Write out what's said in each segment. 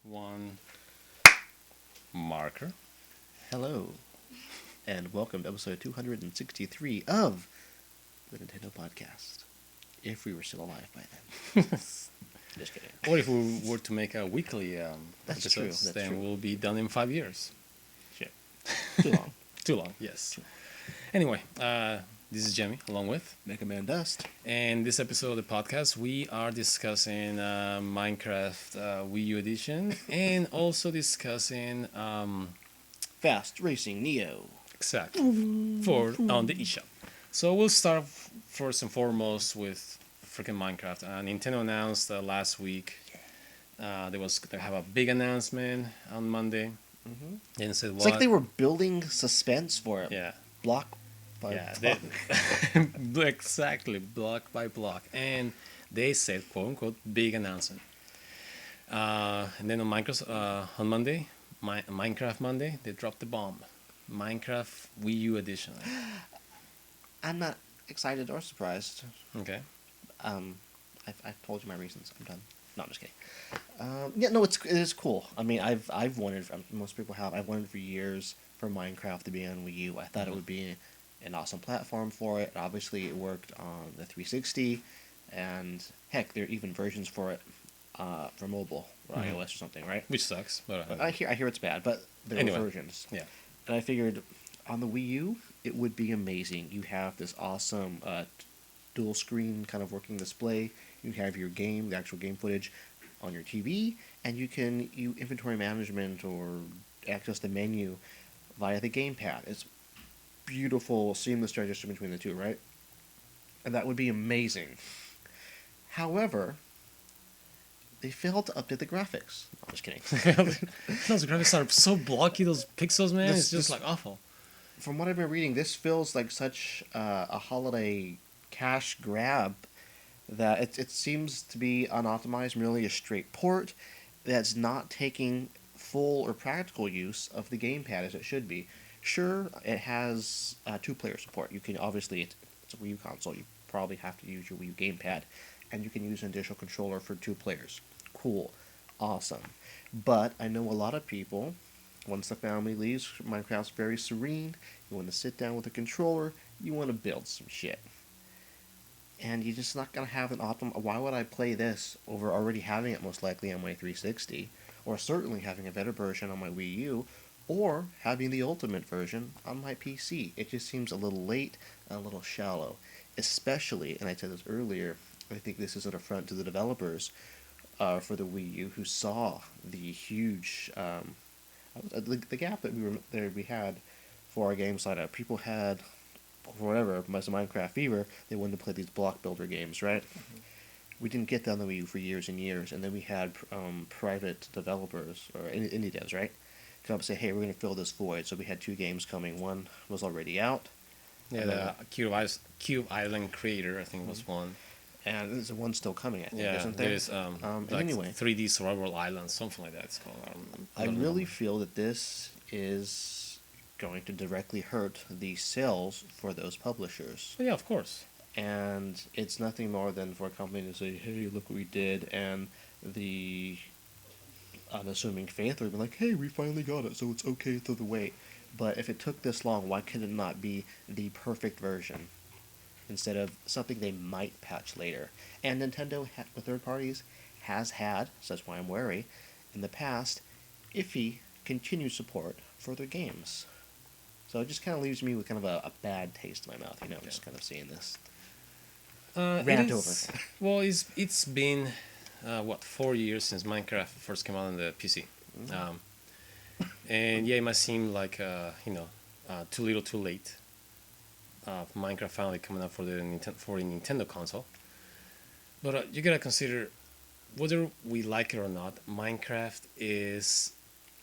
One marker. Hello, and welcome to episode 263 of the Nintendo Podcast. If we were still alive by then. Just kidding. Or if we were to make a weekly That's true. episodes, That's then true. we'll be done in 5 years. Shit. Too long. Too long, yes. Anyway, this is Jemmy, along with. Mega Man Dust. And this episode of the podcast, we are discussing Minecraft Wii U edition and also discussing Fast Racing Neo. exactly for on the eShop. So we'll start first and foremost with freaking Minecraft. Nintendo announced last week they have a big announcement on Monday. Mm-hmm. And said It's what? like they were building suspense for it. Yeah. Block by Yeah, block. exactly, block by block. And they said, quote unquote, big announcement. And then on Monday, Minecraft Monday, they dropped the bomb. Minecraft Wii U edition. I'm not excited or surprised. Okay. I've told you my reasons. I'm done. No, I'm just kidding. Yeah, no, it is cool. I mean, I've wanted, most people have, I've wanted for years for Minecraft to be on Wii U. I thought it would be an awesome platform for it. Obviously, it worked on the 360, and heck, there are even versions for it for mobile or iOS or something, right? Which sucks, but I hear it's bad, but there Anyway. are versions. yeah. And I figured on the Wii U, it would be amazing. You have this awesome dual screen kind of working display. You have your game, the actual game footage, on your TV, and you can inventory management or access the menu via the gamepad. It's beautiful, seamless transition between the two, right? And that would be amazing. However, they failed to update the graphics. No, I'm just kidding. Those graphics are so blocky, those pixels, man. This- it's just this- like awful. From what I've been reading, this feels like such a holiday cash grab that it seems to be unoptimized, merely a straight port that's not taking full or practical use of the gamepad as it should be. Sure, it has two-player support. You can obviously, it's a Wii U console. You probably have to use your Wii U gamepad, and you can use an additional controller for two players. Cool, awesome. But I know a lot of people, once the family leaves, Minecraft's very serene. You want to sit down with a controller. You want to build some shit. And you're just not going to have an optimal... Why would I play this over already having it most likely on my 360? Or certainly having a better version on my Wii U? Or having the ultimate version on my PC? It just seems a little late and a little shallow. Especially, and I said this earlier, I think this is an affront to the developers for the Wii U who saw the huge... the gap that we had for our game lineup. People had... for whatever, Minecraft fever, they wanted to play these block builder games, right? Mm-hmm. We didn't get that on the Wii U for years and years, and then we had private developers, or indie devs, right? Come up and say, hey, we're going to fill this void. So we had two games coming. One was already out. Yeah, the Cube Island Creator, I think, was one. And there's one still coming, I think, Yeah, isn't there? there's like anyway, 3D Survival Island, something like that it's called. I really feel that this is going to directly hurt the sales for those publishers. But yeah, of course. And it's nothing more than for a company to say, hey, look what we did, and the unassuming faith would be like, hey, we finally got it, so it's okay through the wait. But if it took this long, why could it not be the perfect version instead of something they might patch later? And Nintendo, with third parties, has had, so that's why I'm wary, in the past, iffy continued support for their games. So it just kind of leaves me with kind of a bad taste in my mouth, just kind of seeing this. Rant over. Well, it's been 4 years since Minecraft first came out on the PC, and yeah, it might seem like too little, too late. Minecraft finally coming out for the Nintendo console, but you gotta consider whether we like it or not. Minecraft is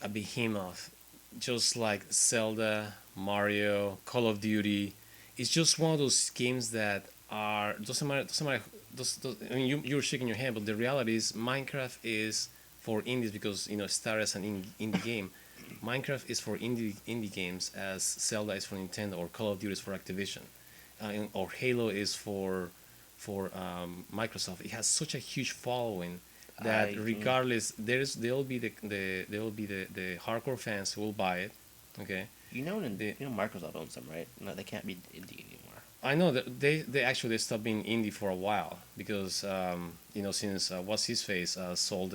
a behemoth, just like Zelda, Mario, Call of Duty. It's just one of those games that doesn't matter. I mean, you're shaking your head, but the reality is Minecraft is for indies because it started as an indie game. Minecraft is for indie games as Zelda is for Nintendo or Call of Duty is for Activision, or Halo is for Microsoft. It has such a huge following that regardless there will be the hardcore fans who will buy it. Okay. Microsoft owns them, right? No, they can't be indie anymore. I know that they actually stopped being indie for a while because since what's his face sold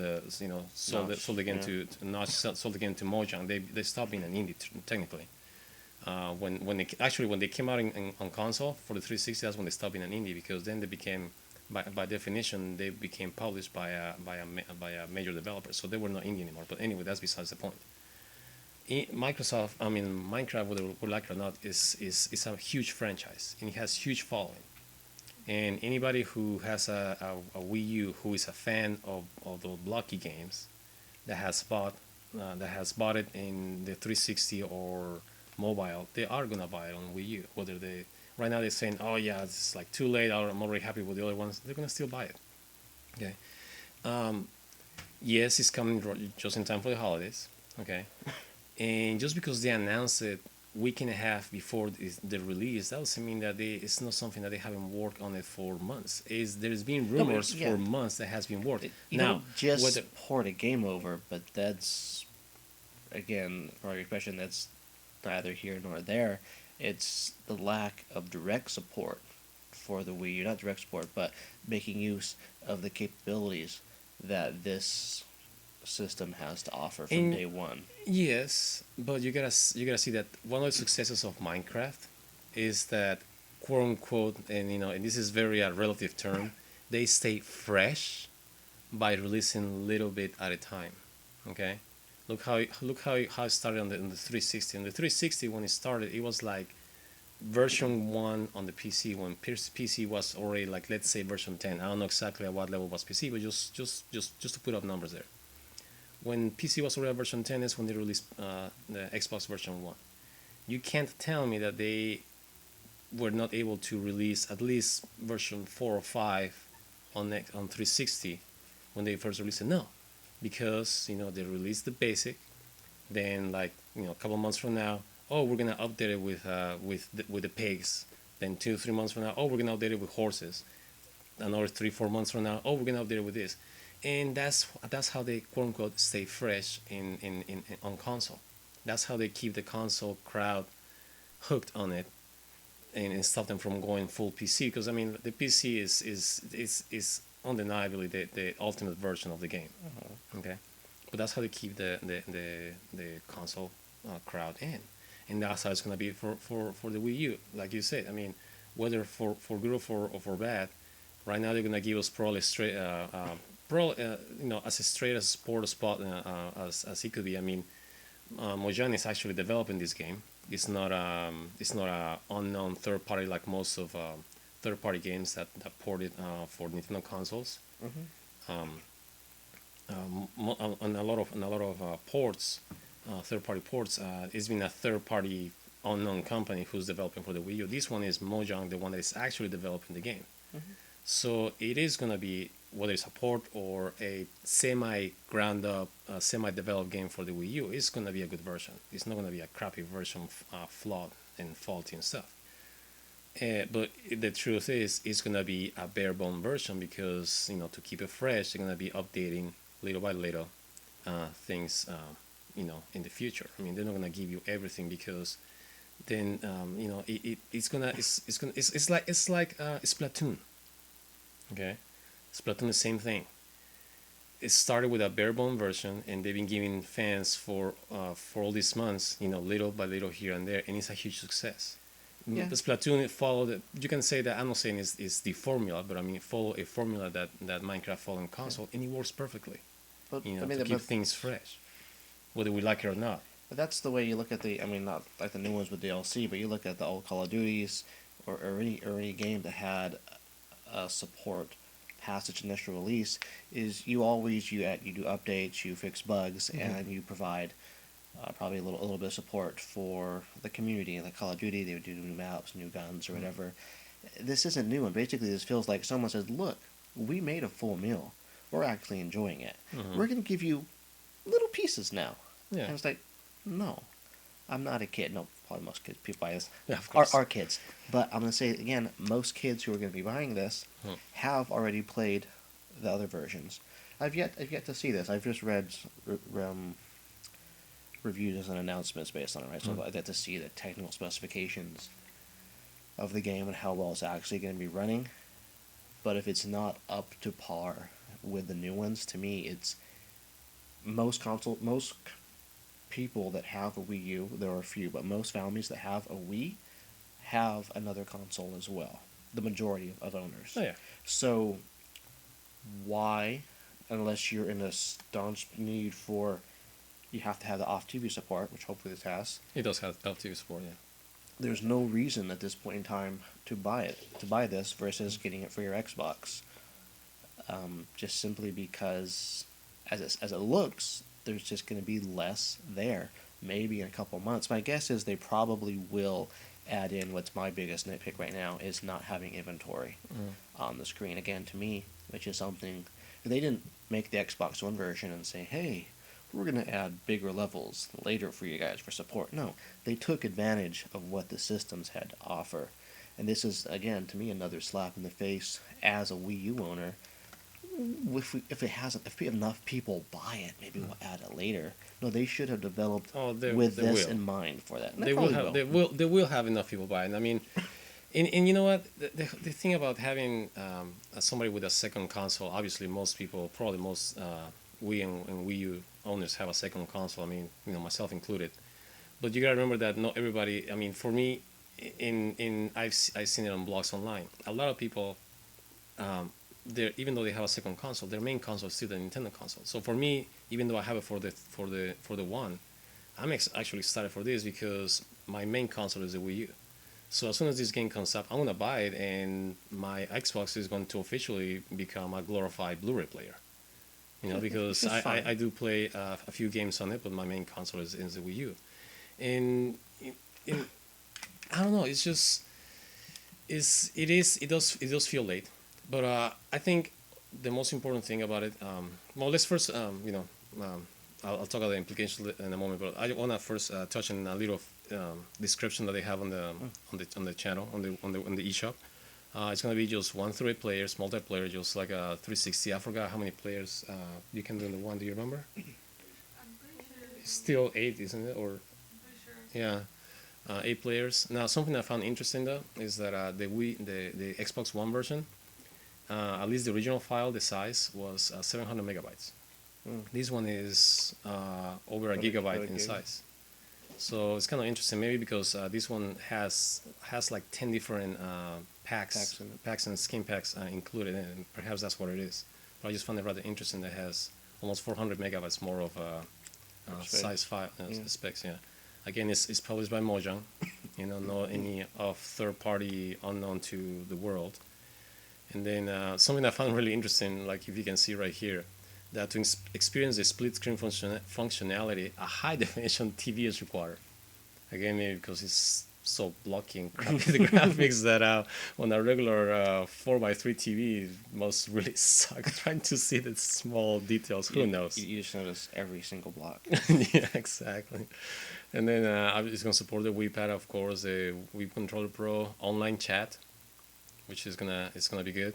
sold again to Notch sold again to Mojang, they stopped being an indie technically. When they came out on console for the 360, that's when they stopped being an indie, because then they became, by definition, they became published by a major developer, so they were not indie anymore. But anyway, that's besides the point. Minecraft, whether we like it or not, is a huge franchise, and it has huge following. And anybody who has a Wii U, who is a fan of those blocky games, that has bought it in the 360 or mobile, they are gonna buy it on Wii U. Whether they right now they're saying, oh yeah, it's like too late, I'm already happy with the other ones, they're gonna still buy it. Okay. Yes, it's coming just in time for the holidays. Okay. And just because they announced it week and a half before the release, that doesn't mean that it's not something that they haven't worked on it for months. There's been rumors for months that has been worked. You now, don't just port a game over, but that's, again, for your question, that's neither here nor there. It's the lack of direct support for the Wii U, not direct support, but making use of the capabilities that this system has to offer from day one. Yes, but you gotta see that one of the successes of Minecraft is that, quote unquote, and this is very a relative term, they stay fresh by releasing little bit at a time. Okay, look how it started on the 360. On the 360, when it started, it was like version 1 on the PC, when PC was already, like, let's say version 10. I don't know exactly at what level was PC, but just to put up numbers there. When PC was already version 10 is when they released the Xbox version 1. You can't tell me that they were not able to release at least version 4 or 5 on 360 when they first released it. No, because they released the basic, then a couple months from now, oh, we're gonna update it with the pigs. Then 2-3 months from now, oh, we're gonna update it with horses. Another 3-4 months from now, oh, we're gonna update it with this. And that's how they, quote unquote, stay fresh on console. That's how they keep the console crowd hooked on it, and stop them from going full PC. Because the PC is undeniably the ultimate version of the game. Okay, but that's how they keep the console crowd in, and that's how it's gonna be for the Wii U. Like you said, whether for good or for bad, right now they're gonna give us probably straight. As straight as sport spot as it could be. Mojang is actually developing this game. It's not a unknown third party like most of third party games that ported for Nintendo consoles. On a lot of ports, third party ports, it's been a third party unknown company who's developing for the Wii U. This one is Mojang, the one that is actually developing the game. So it is gonna be, whether it's a port or a semi-ground up, semi-developed game for the Wii U, it's going to be a good version. It's not going to be a crappy version, flawed and faulty and stuff. But the truth is, it's going to be a bare-bone version because, to keep it fresh, they're going to be updating little by little things, in the future. They're not going to give you everything, because then, it's like Splatoon. Okay? Splatoon, the same thing. It started with a bare-bone version, and they've been giving fans for all these months, little by little here and there, and it's a huge success. Yeah. Splatoon followed. You can say that, I'm not saying it's the formula, but it followed a formula that Minecraft followed on console, and it works perfectly. But, to keep things fresh, whether we like it or not. But that's the way you look at not like the new ones with DLC, but you look at the old Call of Duties or any game that had support past its initial release, is you do updates, you fix bugs, and you provide probably a little bit of support for the community. Like Call of Duty, they would do new maps, new guns, or whatever. This isn't new, and basically this feels like someone says, look, we made a full meal. We're actually enjoying it. We're going to give you little pieces now. Yeah. And it's like, no, I'm not a kid. No, probably most kids, people buy this, are kids. But I'm going to say it again, most kids who are going to be buying this have already played the other versions. I've yet to see this. I've just read reviews and announcements based on it, right? So I've yet to see the technical specifications of the game and how well it's actually going to be running. But if it's not up to par with the new ones, to me, it's most people that have a Wii U. There are a few, but most families that have a Wii have another console as well. The majority of owners. Oh yeah. So why, unless you're in a staunch need for, you have to have the off TV support, which hopefully this has. It does have LTV support, yeah. There's no reason at this point in time to buy this versus getting it for your Xbox. Just simply because, as it looks, there's just going to be less there. Maybe in a couple months. My guess is they probably will add in what's my biggest nitpick right now is not having inventory on the screen. Again, to me, which is something they didn't make the Xbox One version and say, hey, we're going to add bigger levels later for you guys for support. No, they took advantage of what the systems had to offer. And this is, again, to me, another slap in the face as a Wii U owner. If enough people buy it, maybe we'll add it later. No, they should have developed They this will. in mind for that. And They will have. They will have enough people buy it. I mean, and you know what? The thing about having somebody with a second console, obviously most people, probably most Wii and Wii U owners have a second console. I mean, myself included. But you gotta remember that not everybody. I mean, for me, I've seen it on blogs online. A lot of people, even though they have a second console, their main console is still the Nintendo console. So for me, even though I have it for the One, I'm actually excited for this because my main console is the Wii U. So as soon as this game comes up, I'm gonna buy it, and my Xbox is going to officially become a glorified Blu-ray player. Because I do play a few games on it, but my main console is the Wii U, and I don't know. It's just it does feel late, but I think the most important thing about it. Well, let's first I'll talk about the implications in a moment, but I want to first touch on a little description that they have on the channel on the eShop. It's gonna be just 1 through 8 players, multiplayer, just like a 360. I forgot how many players you can do in the one. Do you remember? I'm pretty sure. It's still 8, isn't it? Or I'm pretty sure. yeah, 8 players. Now, something I found interesting though is that the Xbox One version, at least the original file, the size was 700 megabytes. This one is over a gigabyte in size. So it's kind of interesting, maybe because this one has like 10 different packs and skin packs included in it, and perhaps that's what it is. But I just found it rather interesting that it has almost 400 megabytes more of size file specs. Yeah, again, it's published by Mojang, not any of third party unknown to the world. And then something I found really interesting, like if you can see right here, that to experience the split screen functionality, a high definition TV is required. Again, maybe because it's so blocky and crappy the graphics that on a regular 4x3 TV it must really suck trying to see the small details. Who knows? You just notice every single block. Yeah, exactly. And then it's going to support the Wii Pad, of course, the Wii Controller Pro, online chat, which is it's gonna be good.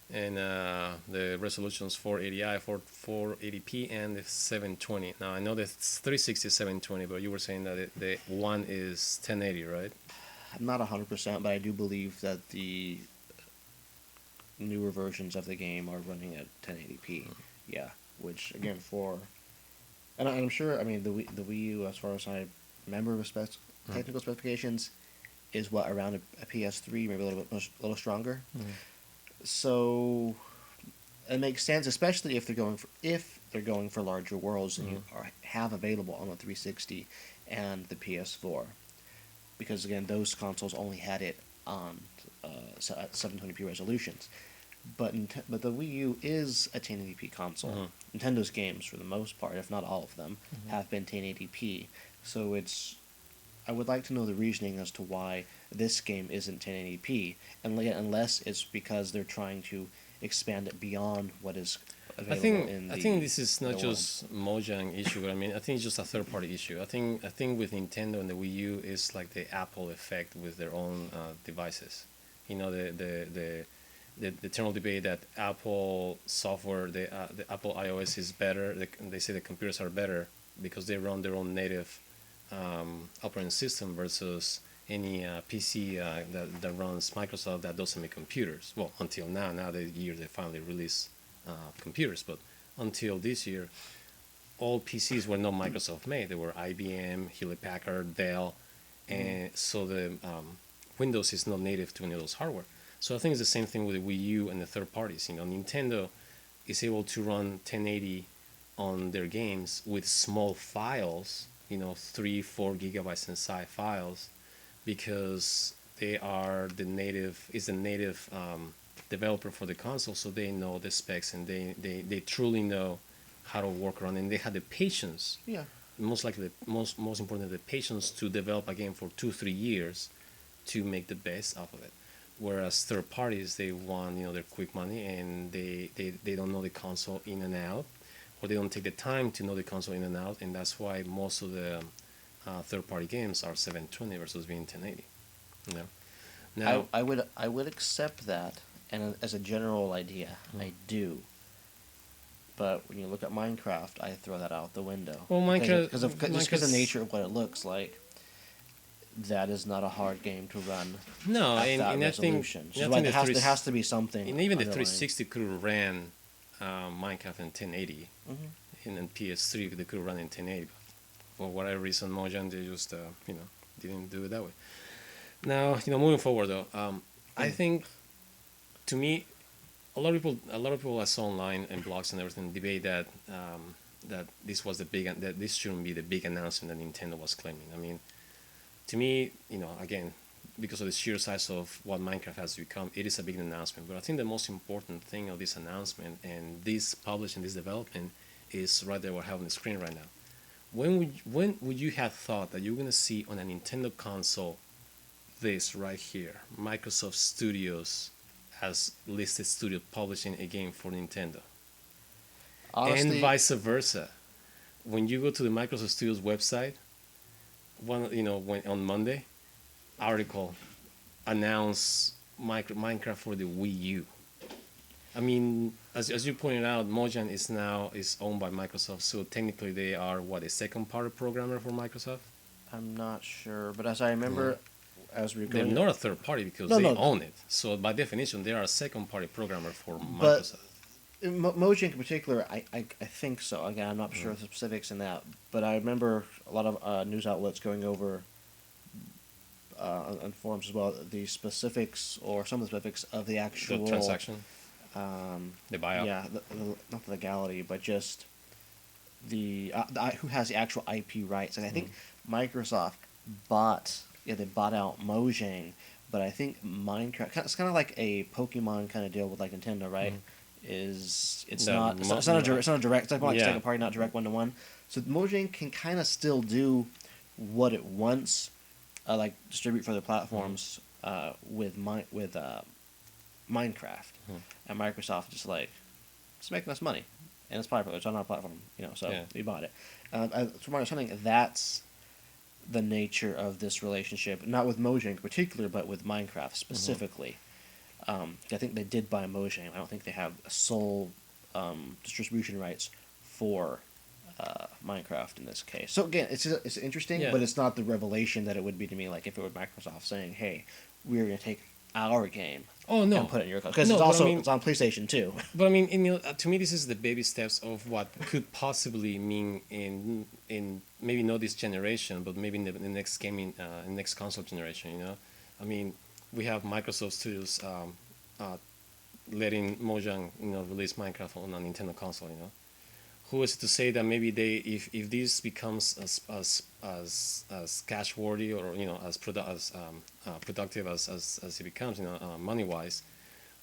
And the resolution is 480i, 480p, and the 720. Now I know that it's 360 720, but you were saying that the one is 1080, right? I'm not 100%, but I do believe that the newer versions of the game are running at 1080p. Yeah, which again and I'm sure. I mean the Wii U, as far as I remember, technical specifications, is what around a PS3, maybe a little stronger. So it makes sense, especially if they're going for larger worlds than you have available on the 360 and the PS4, because again those consoles only had it on 720p resolutions, but the Wii U is a 1080p console. Nintendo's games, for the most part, if not all of them, have been 1080p. So I would like to know the reasoning as to why this game isn't 1080p, unless it's because they're trying to expand it beyond what is available I think this is not just Mojang issue, but I mean I think it's just a third party issue. I think with Nintendo and the Wii U is like the Apple effect with their own devices. The the eternal debate that Apple software, the Apple iOS is better. They say the computers are better because they run their own native operating system versus any PC that runs Microsoft that doesn't make computers. Well, until now, the year they finally release computers, but until this year, all PCs were not Microsoft made. They were IBM, Hewlett Packard, Dell, and so the Windows is not native to any of those hardware. So I think it's the same thing with the Wii U and the third parties. Nintendo is able to run 1080 on their games with small files, 3-4 gigabytes in size files, because they are the native developer for the console, so they know the specs and they truly know how to work around, and they had the patience. Yeah. Most likely, most importantly, the patience to develop a game for 2-3 years to make the best out of it. Whereas third parties, they want their quick money, and they don't know the console in and out, or they don't take the time to know the console in and out, and that's why most of the third party games are 720 versus being 1080. Now I would accept that, and as a general idea, I do. But when you look at Minecraft, I throw that out the window. Well, Minecraft because of the nature of what it looks like. That is not a hard game to run. No, at that and I think resolution. So there has to be something. And even the underlying. 360 could have ran Minecraft in 1080, and then PS3 they could have run in 1080. But for whatever reason, Mojang they just didn't do it that way. Now moving forward though, I think to me, a lot of people I saw online and blogs and everything debate that that this shouldn't be the big announcement that Nintendo was claiming. I mean, to me, again, because of the sheer size of what Minecraft has become, it is a big announcement. But I think the most important thing of this announcement and this publishing, this development, is right there what we have on the screen right now. When would you have thought that you were going to see on a Nintendo console this right here, Microsoft Studios as listed studio publishing a game for Nintendo? Honestly, and vice versa. When you go to the Microsoft Studios website, when on Monday, article announce Minecraft for the Wii U. I mean, as you pointed out, Mojang is owned by Microsoft, so technically they are a second-party programmer for Microsoft. I'm not sure, but as I remember, as we were They're going, not a third party because they own it. So by definition, they are a second-party programmer for Microsoft. Mojang in particular, I think so. Again, I'm not sure of the specifics in that, but I remember a lot of news outlets going over on forums as well the specifics or some of the specifics of the actual the transaction, the buyout. Yeah, not the legality, but just the who has the actual IP rights. And I think Microsoft they bought out Mojang, but I think Minecraft. It's kind of like a Pokemon kind of deal with like Nintendo, right? It's not a direct. It's like second party, not direct 1-to-1. So Mojang can kind of still do what it wants, like distribute for their platforms with Minecraft, and Microsoft just like it's making us money, and it's on our platform, so we bought it. From my understanding, that's the nature of this relationship, not with Mojang in particular, but with Minecraft specifically. I think they did buy Mojang. I don't think they have sole distribution rights for Minecraft in this case. So again, it's interesting, but it's not the revelation that it would be to me. Like if it were Microsoft saying, "Hey, we're going to take our game and put it in your console," because it's on PlayStation too. But I mean, to me, this is the baby steps of what could possibly mean in maybe not this generation, but maybe in the next gaming, next console generation. I mean, we have Microsoft Studios letting Mojang release Minecraft on a Nintendo console. Who is to say that maybe if this becomes as cash worthy or as productive as it becomes money wise,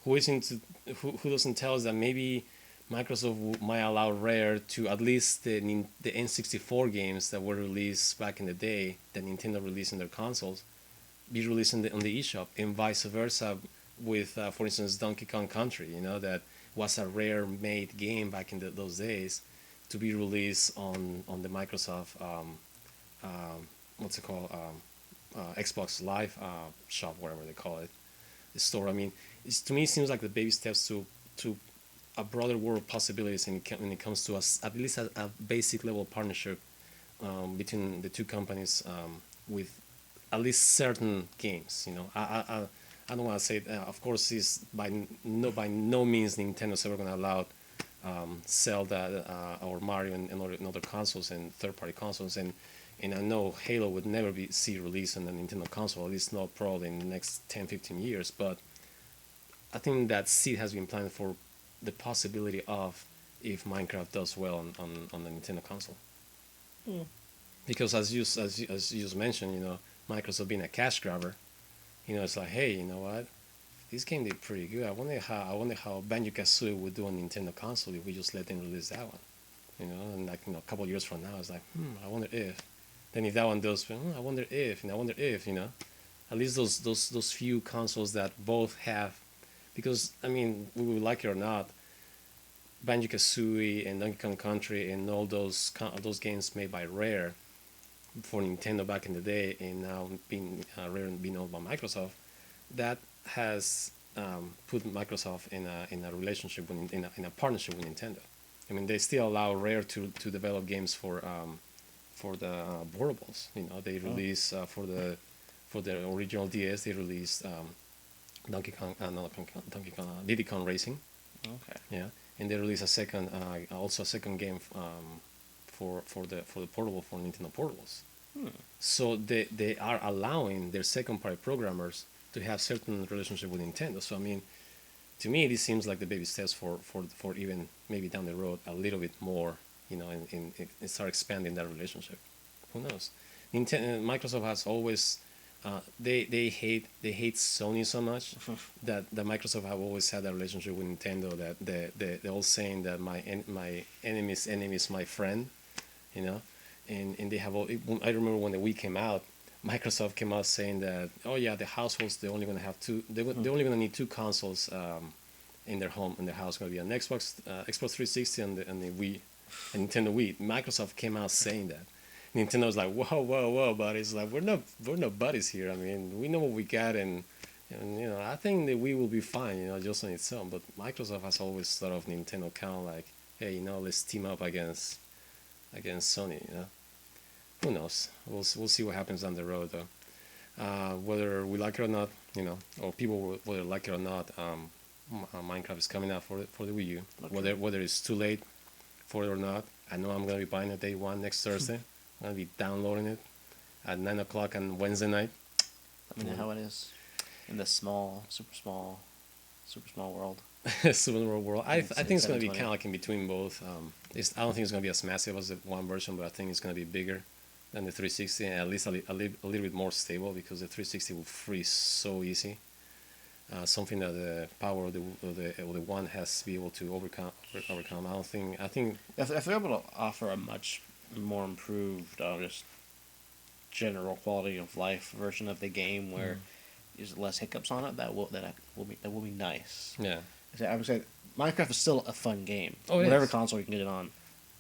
who doesn't tell us that maybe Microsoft might allow Rare to at least the N64 games that were released back in the day that Nintendo released in their consoles be released on the eShop, and vice versa with for instance Donkey Kong Country, that was a Rare made game back in those days, to be released on the Microsoft Xbox Live shop, whatever they call it, the store. I mean, to me, it seems like the baby steps to a broader world of possibilities when it comes to at least a basic level partnership between the two companies with at least certain games. I don't want to say it, of course is by no means Nintendo's ever going to allow Zelda or Mario and other consoles and third party consoles, and I know Halo would never see released on a Nintendo console, at least not probably in the next 10-15 years. But I think that seed has been planted for the possibility of if Minecraft does well on the Nintendo console. Because as you just mentioned, Microsoft being a cash grabber, it's like, hey, you know what? This game did pretty good. I wonder how Banjo-Kazooie would do on Nintendo console if we just let them release that one. And like a couple of years from now, it's like, I wonder if. Then if that one does, I wonder if, at least those few consoles that both have, because I mean, we would like it or not, Banjo-Kazooie and Donkey Kong Country and all those games made by Rare for Nintendo back in the day, and now being Rare and being owned by Microsoft, that has put Microsoft in a relationship in a partnership with Nintendo. I mean, they still allow Rare to develop games for the portables. They release for the original DS. They released Donkey Kong, Diddy Kong Racing. Okay. Yeah, and they released also a second game for the portable for Nintendo portables. So they are allowing their second party programmers to have certain relationship with Nintendo. So I mean, to me, this seems like the baby steps for even maybe down the road a little bit more, and start expanding that relationship. Who knows? Microsoft has always they hate Sony so much that Microsoft have always had that relationship with Nintendo, that the old saying that my enemy's enemy is my friend, and they have I remember when the Wii came out, Microsoft came out saying that, oh yeah, the households, they're only going to have they're only going to need two consoles in their house. Going to be an Xbox 360 and the Wii, and Nintendo Wii. Microsoft came out saying that. Nintendo was like, whoa, buddies. Like, we're not buddies here. I mean, we know what we got, and I think the Wii will be fine, just on its own. But Microsoft has always thought of Nintendo kind of like, hey, let's team up against Sony, Who knows? We'll see what happens down the road, though. Whether we like it or not, or people whether like it or not, Minecraft is coming out for the Wii U. Okay. Whether it's too late for it or not, I know I'm gonna be buying it day one next Thursday. I'm gonna be downloading it at 9 o'clock on Wednesday night. Let me know how it is in the super small world. Super world. I think it's gonna be kind of like in between both. I don't think it's gonna be as massive as the one version, but I think it's gonna be bigger than the 360, and at least a little bit more stable, because the 360 will freeze so easy. Something that the power of the one has to be able to overcome. I think if they're able to offer a much more improved, just general quality of life version of the game where there's less hiccups on it, that will be nice. Yeah. I would say Minecraft is still a fun game. Oh, whatever console you can get it on,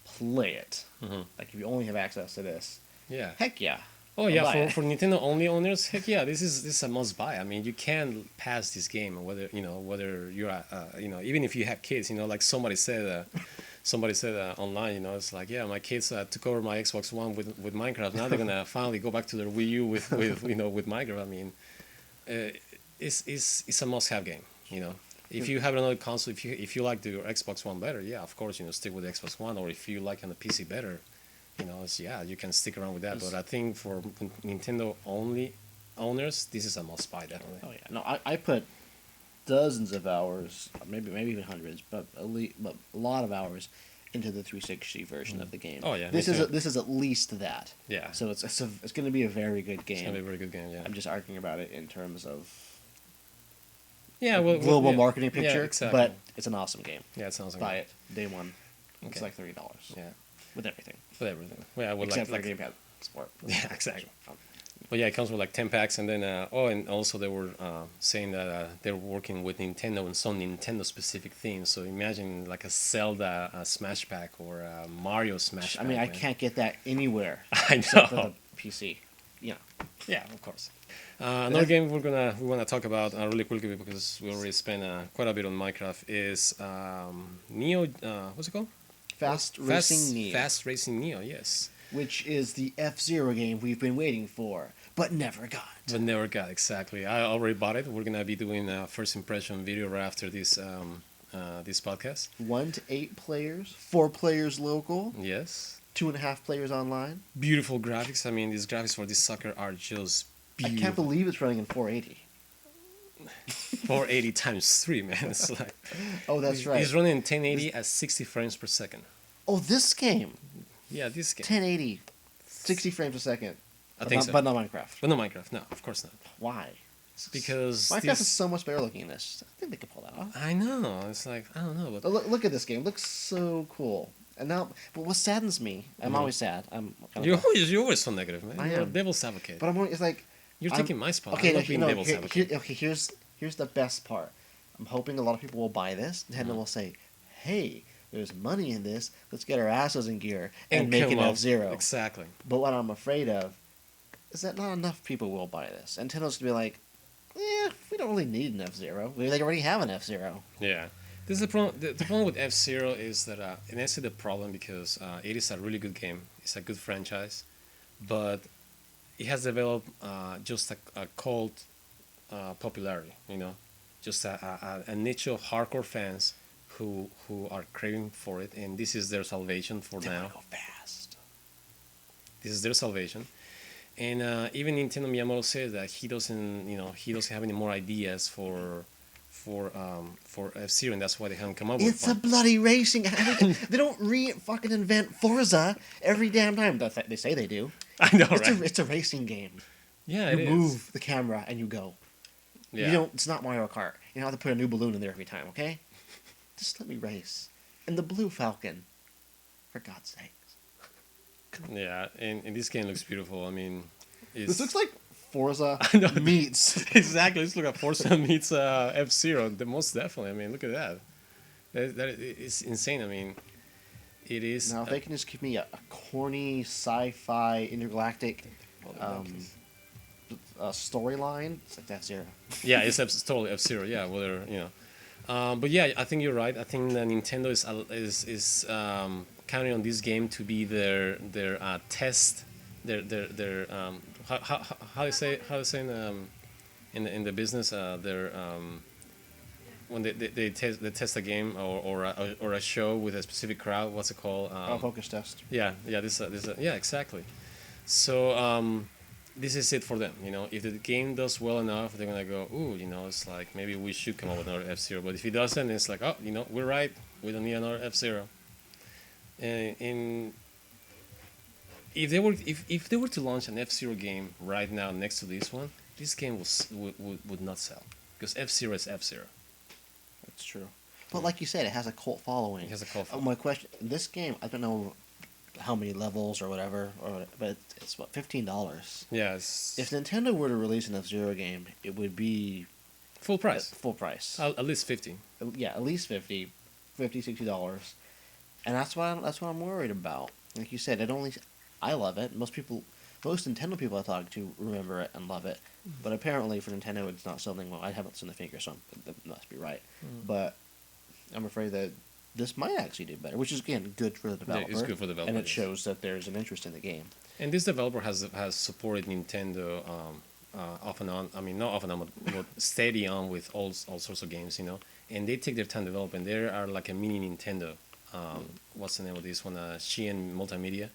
play it. Mm-hmm. Like if you only have access to this, yeah. Heck yeah. Oh yeah, for Nintendo only owners, heck yeah, this is a must buy. I mean, you can't pass this game, whether you're even if you have kids, like somebody said online, it's like, yeah, my kids took over my Xbox One with Minecraft. Now they're gonna finally go back to their Wii U with Minecraft. I mean, it's a must have game. If you have another console, if you like the Xbox One better, yeah, of course, stick with the Xbox One. Or if you like on the PC better, you can stick around with that. But I think for Nintendo only owners, this is a must buy, definitely. Oh yeah, no, I put dozens of hours, maybe even hundreds, but a lot of hours into the 360 version of the game. Oh yeah, this is at least that. Yeah. So it's going to be a very good game. It's gonna be a very good game. Yeah. I'm just arguing about it in terms of global marketing picture. Yeah, exactly. But it's an awesome game. Yeah, it sounds like buy it day one. Okay. It's like $30. Yeah. With everything. Yeah, I would except like for gamepad support. Yeah, exactly. But yeah, it comes with like 10 packs, and then and also they were saying that they're working with Nintendo and some Nintendo specific themes. So imagine like a Zelda Smash Pack or a Mario Smash Pack. I mean, I can't get that anywhere. I know. Except for the PC. Yeah, of course. Another game we wanna talk about really quickly because we already spent quite a bit on Minecraft is Neo. What's it called? Fast Racing Neo, Fast Racing Neo. Yes. which is the F-Zero game we've been waiting for, but never got. But never got exactly. I already bought it. We're gonna be doing a first impression video right after this podcast. 1 to 8 players, 4 players local, Yes. 2.5 players online. Beautiful graphics. I mean, these graphics for this sucker are just beautiful. I can't believe it's running in 480. 480 times 3, man. It's like Oh, that's right. he's running in 1080 at 60 frames per second. Oh, this game, Yeah, this game. 1080, 60 frames a second. I think so. But not Minecraft. But no Minecraft. No, of course not. Why? Because Minecraft this, is so much better looking than this. I think they could pull that off. I know. It's like I don't know, but But look at this game. It looks so cool. And now, but what saddens me, I'm Mhm. always sad. I'm kind you're always so negative, man. I You're a am. devil's advocate. but I'm always, it's like, You're I'm- taking my spot. okay, I love being no, devil's advocate. okay, here's the best part. I'm hoping a lot of people will buy this. Nintendo Mhm. will say, hey, there's money in this. Let's get our asses in gear and, And make come an up- F-Zero. Exactly. But what I'm afraid of is that not enough people will buy this. Nintendo's going to be like, we don't really need an F-Zero. They already have an F-Zero. Yeah. This is the problem. The problem with F-Zero is that, and that's the problem because it is a really good game. It's a good franchise, but it has developed just a cult popularity. You know, just a niche of hardcore fans who are craving for it, and this is their salvation for They now. want to go fast. This is their salvation. And even Nintendo Miyamoto says that he doesn't have any more ideas for F-Zero, and that's why they haven't come up with It's a one. bloody racing. They don't fucking invent Forza every damn time. They say they do. I know, It's right? it's a racing game. Yeah, You it is. move the camera and you go. Yeah. You don't. It's not Mario Kart. You don't have to put a new balloon in there every time. Okay, just let me race. And the Blue Falcon, for God's sake. Yeah, and this game looks beautiful. I mean, This looks like Forza I know. meets. exactly. Let's look at Forza meets F-Zero. The most definitely. I mean, look at that. That is insane. I mean, it is. Now, if they can just give me a corny sci-fi intergalactic storyline, it's like F-Zero. Yeah, it's totally F-Zero. Yeah, whether but yeah, I think you're right. I think that Nintendo is counting on this game to be their test, their how do you say in the business their when they test a game or a show with a specific crowd. What's it called? Focus test. Yeah, yeah, exactly. So this is it for them. You know, if the game does well enough, they're gonna go, ooh, it's like maybe we should come up with another F-Zero. But if it doesn't, it's like, oh, we're right. We don't need another F-Zero. And if they were to launch an F-Zero game right now next to this one, this game would not sell because F-Zero is F-Zero. That's true. But like you said, it has a cult following. It has a cult following. My question: this game, I don't know how many levels or whatever, but it's what, $15. Yeah, it's If Nintendo were to release an F-Zero game, it would be full price. full price. At least 50. Yeah, at least $50, $60, and that's what I'm worried about. Like you said, I love it. Most Nintendo people I talk to remember it and love it, but apparently for Nintendo it's not selling well. I haven't seen the figures, so that must be right. But I'm afraid that this might actually do better, which is again good for the developer. it's good for the developer, and it yes. shows that there's an interest in the game. And this developer has supported Nintendo off and on. I mean, not off and on, but steady on with all sorts of games, And they take their time developing. They are like a mini Nintendo. What's the name of this one? Shein Multimedia,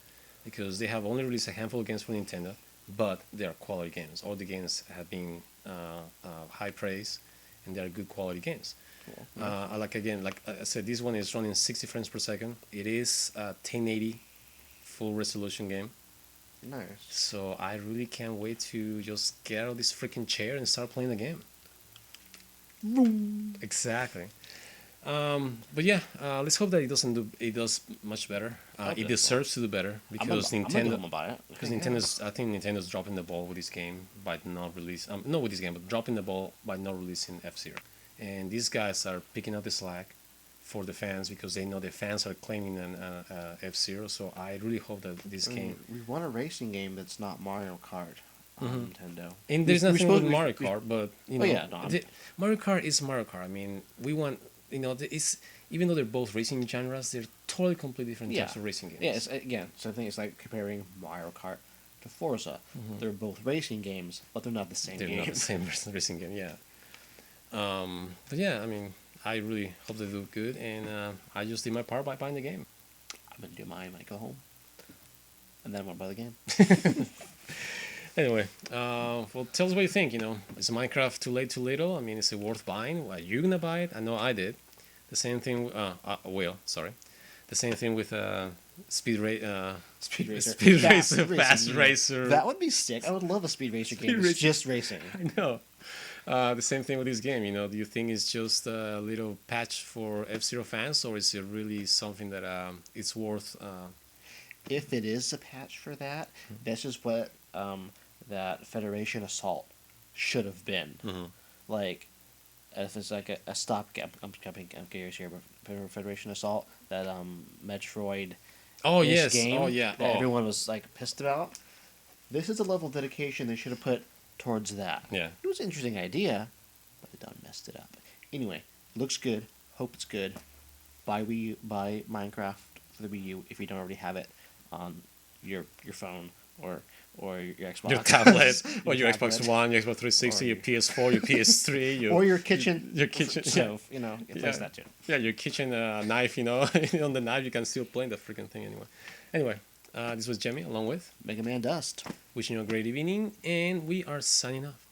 because they have only released a handful of games for Nintendo, but they are quality games. All the games have been high praise, and they are good quality games. Cool. Like I said, this one is running 60 frames per second. It is a 1080 full resolution game. Nice. So I really can't wait to just get out of this freaking chair and start playing the game. Boom. Exactly. But yeah, let's hope that it does much better. It deserves to do better because I'm gonna Nintendo. buy it. Because I think Nintendo's dropping the ball with this game by not release. Not with this game, but dropping the ball by not releasing F-Zero. And these guys are picking up the slack for the fans because they know the fans are claiming an F-Zero. So I really hope that this game. We want a racing game that's not Mario Kart. on Nintendo. And there's We nothing with supposed- we- Mario we- Kart, but you know, Oh, yeah, no, I'm- Mario Kart is Mario Kart. I mean, we want it's even though they're both racing genres, they're totally completely different types of racing games. Yeah, it's, again, so I think it's like comparing Mario Kart to Forza. They're both racing games, but they're not the same they're game. not the same racing game. Yeah. But yeah, I mean, I really hope they do good, and I just did my part by buying the game. I'm gonna do mine when I go home, and then I'm gonna buy the game. Anyway, well, tell us what you think. You know, is Minecraft too late, too little? I mean, is it worth buying? Are you gonna buy it? I know I did. The same thing. Sorry. The same thing with Speed Racer. Speed Racer, Speed Fast Racer, Racing Fast game. Racer. That would be sick. I would love a Speed Racer game. It's Racer. just racing. I know. The same thing with this game. You know, do you think it's just a little patch for F-Zero fans, or is it really something that it's worth? If it is a patch for that, that's just what that Federation Assault should have been. Like, if it's like a stopgap, I'm curious here, but Federation Assault, that Metroid Oh yes. game Oh yeah. that everyone was like pissed about. This is a level of dedication they should have put towards that. Yeah. It was an interesting idea, but they done messed it up. Anyway, looks good. Hope it's good. Buy Minecraft for the Wii U if you don't already have it on your phone or your Xbox. Your tablet, or your tablet. Xbox One, your Xbox 360, Or your PS4, your PS3, Or your kitchen. your kitchen. stove. You know, it Yeah. plays that too. Yeah, your kitchen knife. You know, on the knife you can still play the freaking thing anyway. Anyway, this was Jemmy along with Mega Man Dust. wishing you a great evening, and we are signing off.